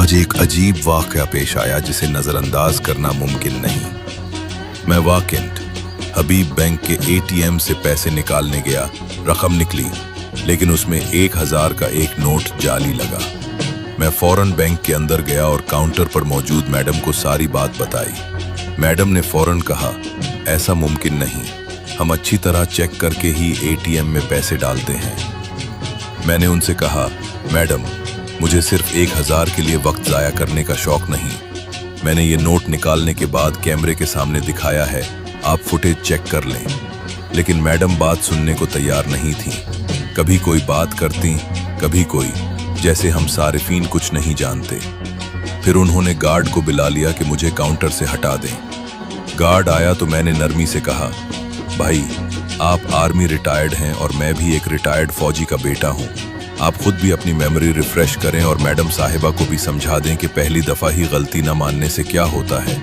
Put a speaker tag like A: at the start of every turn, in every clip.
A: آج ایک عجیب واقعہ پیش آیا جسے نظر انداز کرنا ممکن نہیں۔ میں واقعاً حبیب بینک کے ATM سے پیسے نکالنے گیا۔ رقم نکلی لیکن اس میں 1000 کا ایک نوٹ جعلی لگا۔ میں فوراً بینک کے اندر گیا اور کاؤنٹر پر موجود میڈم کو ساری بات بتائی۔ میڈم نے فوراً کہا، ایسا ممکن نہیں، ہم اچھی طرح چیک کر کے ہی ATM میں پیسے ڈالتے ہیں۔ میں نے ان سے کہا، میڈم مجھے صرف 1000 کے لیے وقت ضائع کرنے کا شوق نہیں۔ میں نے یہ نوٹ نکالنے کے بعد کیمرے کے سامنے دکھایا ہے، آپ فوٹیج چیک کر لیں۔ لیکن میڈم بات سننے کو تیار نہیں تھیں۔ کبھی کوئی بات کرتی، کبھی کوئی، جیسے ہم صارفین کچھ نہیں جانتے۔ پھر انہوں نے گارڈ کو بلا لیا کہ مجھے کاؤنٹر سے ہٹا دیں۔ گارڈ آیا تو میں نے نرمی سے کہا، بھائی آپ آرمی ریٹائرڈ ہیں اور میں بھی ایک ریٹائرڈ فوجی کا بیٹا ہوں۔ آپ خود بھی اپنی میموری ریفریش کریں اور میڈم صاحبہ کو بھی سمجھا دیں کہ پہلی دفعہ ہی غلطی نہ ماننے سے کیا ہوتا ہے۔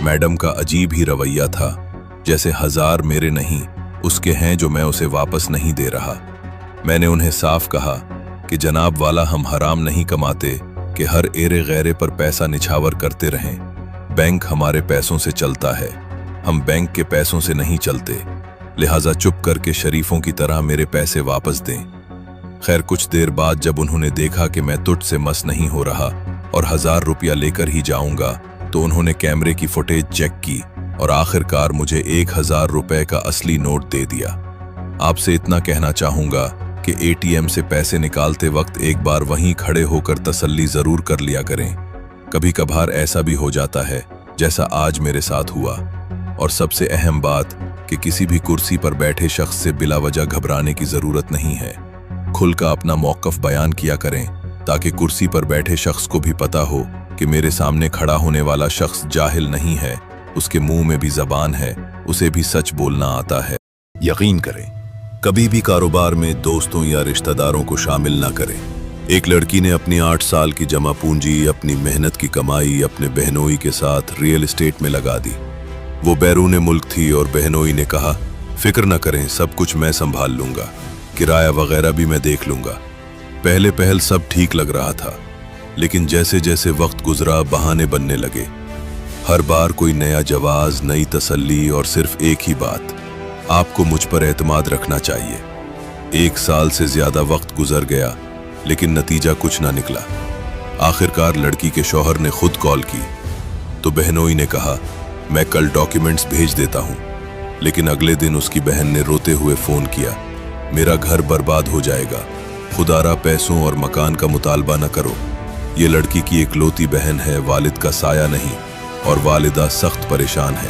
A: میڈم کا عجیب ہی رویہ تھا، جیسے 1000 میرے نہیں، اس کے ہیں جو میں اسے واپس نہیں دے رہا۔ میں نے انہیں صاف کہا کہ جناب والا ہم حرام نہیں کماتے کہ ہر ایرے غیرے پر پیسہ نچھاور کرتے رہیں۔ بینک ہمارے پیسوں سے چلتا ہے، ہم بینک کے پیسوں سے نہیں چلتے، لہٰذا چپ کر کے شریفوں کی طرح میرے پیسے واپس دیں۔ خیر کچھ دیر بعد جب انہوں نے دیکھا کہ میں تٹ سے مس نہیں ہو رہا اور 1000 روپیہ لے کر ہی جاؤں گا تو انہوں نے کیمرے کی فوٹیج چیک کی اور آخر کار مجھے 1000 روپے کا اصلی نوٹ دے دیا۔ آپ سے اتنا کہنا چاہوں گا کہ ATM سے پیسے نکالتے وقت ایک بار وہیں کھڑے ہو کر تسلی ضرور کر لیا کریں۔ کبھی کبھار ایسا بھی ہو جاتا ہے جیسا آج میرے ساتھ ہوا۔ اور سب سے اہم بات کہ کسی بھی کرسی پر بیٹھے شخص سے بلا وجہ گھبرانے کی ضرورت نہیں ہے۔ کھل کر اپنا موقف بیان کیا کریں تاکہ کرسی پر بیٹھے شخص کو بھی پتا ہو کہ میرے سامنے کھڑا ہونے والا شخص جاہل نہیں ہے، اس کے منہ میں بھی زبان ہے، اسے بھی سچ بولنا آتا ہے۔ یقین کریں، کبھی بھی کاروبار میں دوستوں یا رشتہ داروں کو شامل نہ کریں۔ ایک لڑکی نے اپنی 8 سال کی جمع پونجی، اپنی محنت کی کمائی اپنے بہنوئی کے ساتھ ریئل اسٹیٹ میں لگا دی۔ وہ بیرون ملک تھی اور بہنوئی نے کہا، فکر نہ کریں، سب کچھ میں سنبھال لوں گا، کرایہ وغیرہ بھی میں دیکھ لوں گا۔ پہل سب ٹھیک لگ رہا تھا، لیکن جیسے جیسے وقت گزرا بہانے بننے لگے۔ ہر بار کوئی نیا جواز، نئی تسلی اور صرف ایک ہی بات، آپ کو مجھ پر اعتماد رکھنا چاہیے۔ 1 سال سے زیادہ وقت گزر گیا لیکن نتیجہ کچھ نہ نکلا۔ آخر کار لڑکی کے شوہر نے خود کال کی تو بہنوئی نے کہا، میں کل ڈاکیومنٹس بھیج دیتا ہوں۔ لیکن اگلے دن اس کی بہن نے روتے ہوئے فون کیا، میرا گھر برباد ہو جائے گا، خدارا پیسوں اور مکان کا مطالبہ نہ کرو۔ یہ لڑکی کی اکلوتی بہن ہے، والد کا سایہ نہیں، اور والدہ سخت پریشان ہے۔